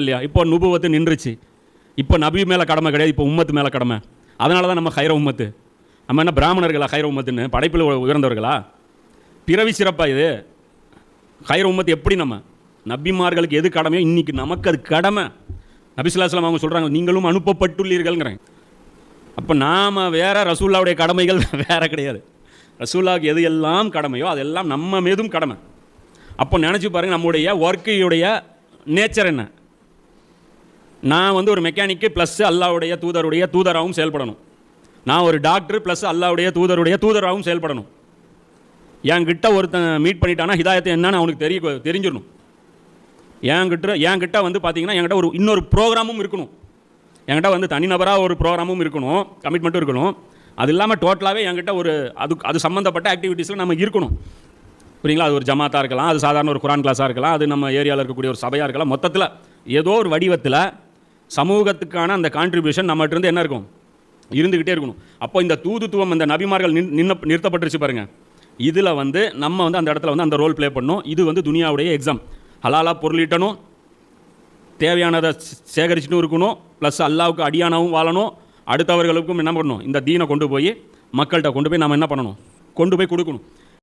இல்லையா? இப்போ நுபுவத்து நின்றுச்சு. இப்போ நபி மேலே கடமை கிடையாது, இப்போ உம்மத்து மேலே கடமை. அதனால தான் நம்ம ஹைர உம்மத்து. நம்ம என்ன பிராமணர்களா ஹைர உம்மத்துன்னு? படைப்பில் உயர்ந்தவர்களா? பிறவி சிறப்பா இது? ஹைர உம்மத்து எப்படி? நம்ம நபிமார்களுக்கு எது கடமையோ இன்றைக்கி நமக்கு அது கடமை. நபி ஸல்லல்லாஹு அலைஹி வஸல்லம் அவங்க சொல்கிறாங்க, நீங்களும் அனுப்பப்பட்டுள்ளீர்கள்ங்கிறாங்க. அப்போ நாம் வேற, ரசூல்லாவுடைய கடமைகள் வேற கிடையாது. ரசூல்லாவுக்கு எது எல்லாம் கடமையோ அதெல்லாம் நம்ம மீதும் கடமை. அப்போ நினச்சி பாருங்கள், நம்முடைய ஒர்க்கையுடைய நேச்சர் என்ன? நான் வந்து ஒரு மெக்கானிக்கு ப்ளஸ் அல்லாவுடைய தூதருடைய தூதராகவும் செயல்படணும். நான் ஒரு டாக்டர் ப்ளஸ் அல்லாவுடைய தூதருடைய தூதராகவும் செயல்படணும். என்கிட்ட ஒருத்தன் மீட் பண்ணிட்டானா ஹிதாயத்தை என்னன்னு அவனுக்கு தெரிஞ்சிடணும். என்கிட்ட வந்து பார்த்தீங்கன்னா என்கிட்ட ஒரு இன்னொரு ப்ரோக்ராமும் இருக்கணும். என்கிட்ட வந்து தனிநபராக ஒரு ப்ரோக்ராமும் இருக்கணும், கமிட்மெண்ட்டும் இருக்கணும். அது இல்லாமல் டோட்டலாகவே என்கிட்ட ஒரு அது சம்மந்தப்பட்ட ஆக்டிவிட்டீஸில் நம்ம இருக்கணும். புரியுங்களா? அது ஒரு ஜமாத்தாக இருக்கலாம், அது சாதாரண ஒரு குரான் கிளாஸாக இருக்கலாம், அது நம்ம ஏரியாவில் இருக்கக்கூடிய ஒரு சபையாக இருக்கலாம். மொத்தத்தில் ஏதோ ஒரு வடிவத்தில் சமூகத்துக்கான அந்த கான்ட்ரிபியூஷன் நம்மகிட்ட என்ன இருக்கும்? இருந்துக்கிட்டே இருக்கணும். அப்போ இந்த தூதுத்துவம், இந்த நபிமார்கள் நிறுத்தப்பட்டுருச்சு பாருங்கள். இதில் வந்து நம்ம வந்து அந்த இடத்துல வந்து அந்த ரோல் ப்ளே பண்ணணும். இது வந்து துனியாவுடைய எக்ஸாம். ஹலாலாக பொருளீட்டணும், தேவையானதை சேகரிச்சுட்டும் இருக்கணும், ப்ளஸ் அல்லாவுக்கு அடியானாவும் வாழணும், அடுத்தவர்களுக்கும் என்ன பண்ணணும்? இந்த தீனை கொண்டு போய் மக்கள்கிட்ட கொண்டு போய் நம்ம என்ன பண்ணணும்? கொண்டு போய் கொடுக்கணும்.